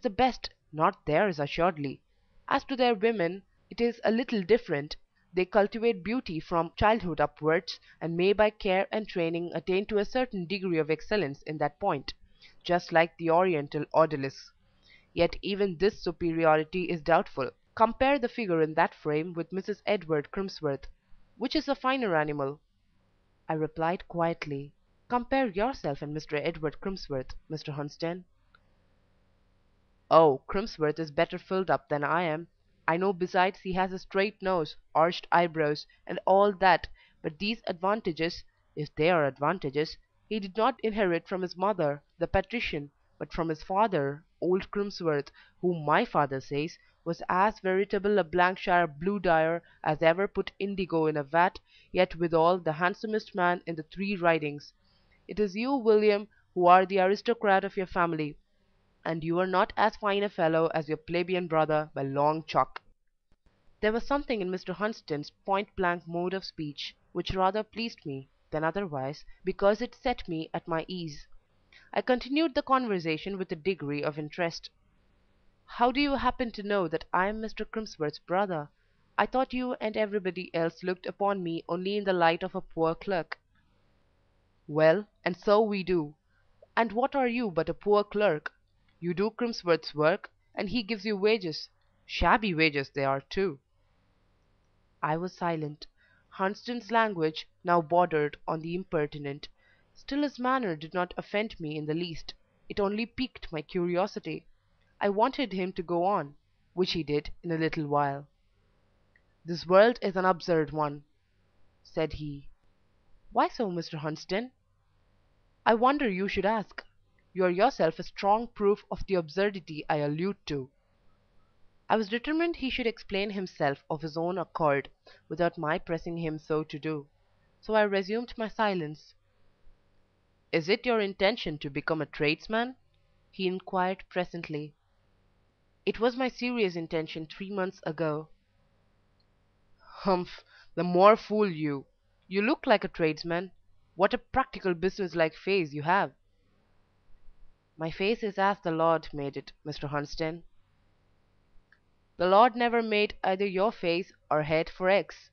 the best, not theirs assuredly. As to their women, it is a little different. They cultivate beauty from childhood upwards, and may by care and training attain to a certain degree of excellence in that point, just like the Oriental odalisques. Yet even this superiority is doubtful. Compare the figure in that frame with Mrs. Edward Crimsworth. Which is the finer animal? I replied quietly, compare yourself and Mr. Edward Crimsworth, Mr. Hunsden. Oh, Crimsworth is better filled up than I am. I know besides he has a straight nose, arched eyebrows, and all that, but these advantages, if they are advantages, he did not inherit from his mother, the patrician, but from his father, old Crimsworth, who, my father says, was as veritable a Blankshire blue dyer as ever put indigo in a vat, yet withal the handsomest man in the 3 Ridings. It is you, William, who are the aristocrat of your family, and you are not as fine a fellow as your plebeian brother by long chalk." There was something in Mr. Hunsden's point-blank mode of speech which rather pleased me than otherwise, because it set me at my ease. I continued the conversation with a degree of interest. "How do you happen to know that I am Mr. Crimsworth's brother? I thought you and everybody else looked upon me only in the light of a poor clerk." "Well, and so we do. And what are you but a poor clerk? You do Crimsworth's work, and he gives you wages. Shabby wages they are, too." I was silent. Hunsden's language now bordered on the impertinent. Still his manner did not offend me in the least. It only piqued my curiosity. I wanted him to go on, which he did in a little while. "This world is an absurd one," said he. "Why so, Mr. Hunsden?" "I wonder you should ask. You are yourself a strong proof of the absurdity I allude to." I was determined he should explain himself of his own accord, without my pressing him so to do. So I resumed my silence. "Is it your intention to become a tradesman?" he inquired presently. "It was my serious intention 3 months ago." "Humph! The more fool you. You look like a tradesman. What a practical business-like face you have." "My face is as the Lord made it, Mr. Hunsden." "The Lord never made either your face or head for X.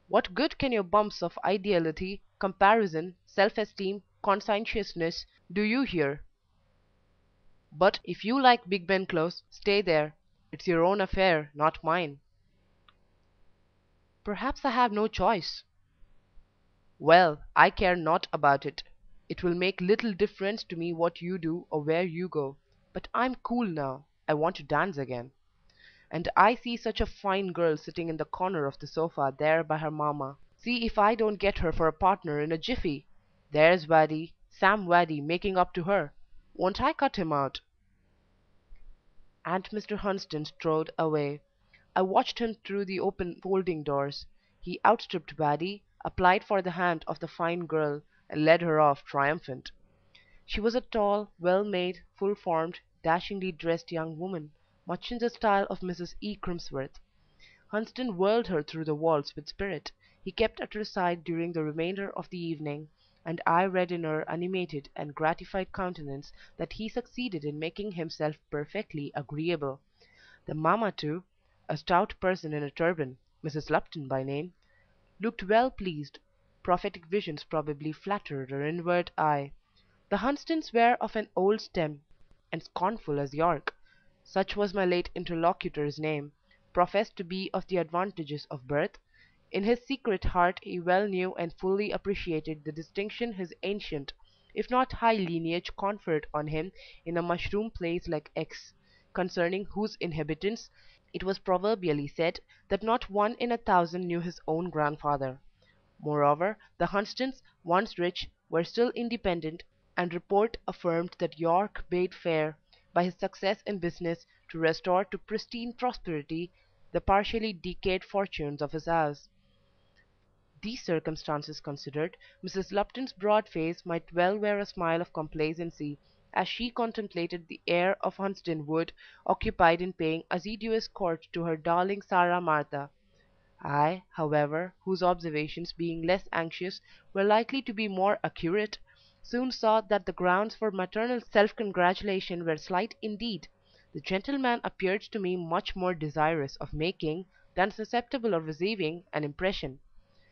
What good can your bumps of ideality, comparison, self-esteem, conscientiousness do you here? But if you like Big Ben Close, stay there. It's your own affair, not mine." "Perhaps I have no choice." "Well, I care not about it. It will make little difference to me what you do or where you go. But I'm cool now. I want to dance again. And I see such a fine girl sitting in the corner of the sofa there by her mamma. See if I don't get her for a partner in a jiffy. There's Waddy, Sam Waddy, making up to her. Won't I cut him out?" And Mr. Hunsden strode away. I watched him through the open folding doors. He outstripped Waddy, applied for the hand of the fine girl, and led her off triumphant. She was a tall, well-made, full-formed, dashingly dressed young woman, much in the style of Mrs. E. Crimsworth. Hunsden whirled her through the waltz with spirit. He kept at her side during the remainder of the evening, and I read in her animated and gratified countenance that he succeeded in making himself perfectly agreeable. The mamma too, a stout person in a turban, Mrs. Lupton by name, looked well pleased. Prophetic visions probably flattered her inward eye. The Hunstons were of an old stem, and scornful as York, such was my late interlocutor's name, professed to be of the advantages of birth. In his secret heart he well knew and fully appreciated the distinction his ancient, if not high lineage conferred on him in a mushroom place like X, concerning whose inhabitants it was proverbially said that not one in 1,000 knew his own grandfather. Moreover, the Hunstons, once rich, were still independent, and report affirmed that York bade fair, by his success in business, to restore to pristine prosperity the partially decayed fortunes of his house. These circumstances considered, Mrs. Lupton's broad face might well wear a smile of complacency, as she contemplated the heir of Hunsden Wood occupied in paying assiduous court to her darling Sarah Martha. I, however, whose observations, being less anxious, were likely to be more accurate, soon saw that the grounds for maternal self-congratulation were slight indeed. The gentleman appeared to me much more desirous of making than susceptible of receiving an impression.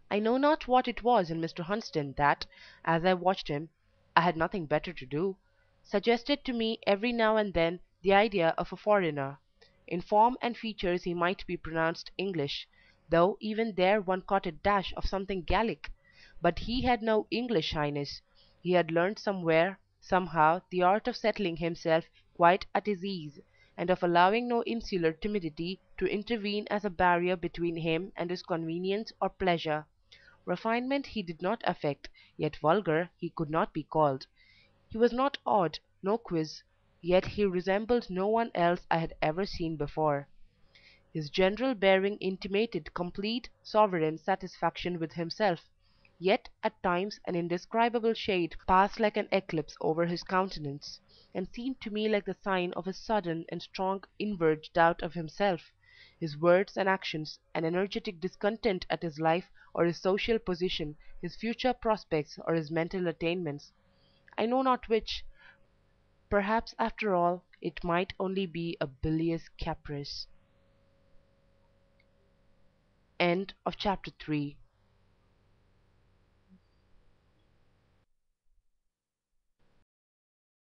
I know not what it was in Mr. Hunsden that, as I watched him, I had nothing better to do, suggested to me every now and then the idea of a foreigner. In form and features he might be pronounced English, though even there one caught a dash of something Gallic; but he had no English shyness. He had learnt somewhere, somehow, the art of settling himself quite at his ease, and of allowing no insular timidity to intervene as a barrier between him and his convenience or pleasure. Refinement he did not affect, yet vulgar he could not be called. He was not odd, no quiz, yet he resembled no one else I had ever seen before. His general bearing intimated complete, sovereign satisfaction with himself, yet at times an indescribable shade passed like an eclipse over his countenance, and seemed to me like the sign of his sudden and strong inward doubt of himself, his words and actions, an energetic discontent at his life or his social position, his future prospects or his mental attainments. I know not which. Perhaps after all it might only be a bilious caprice. End of chapter 3.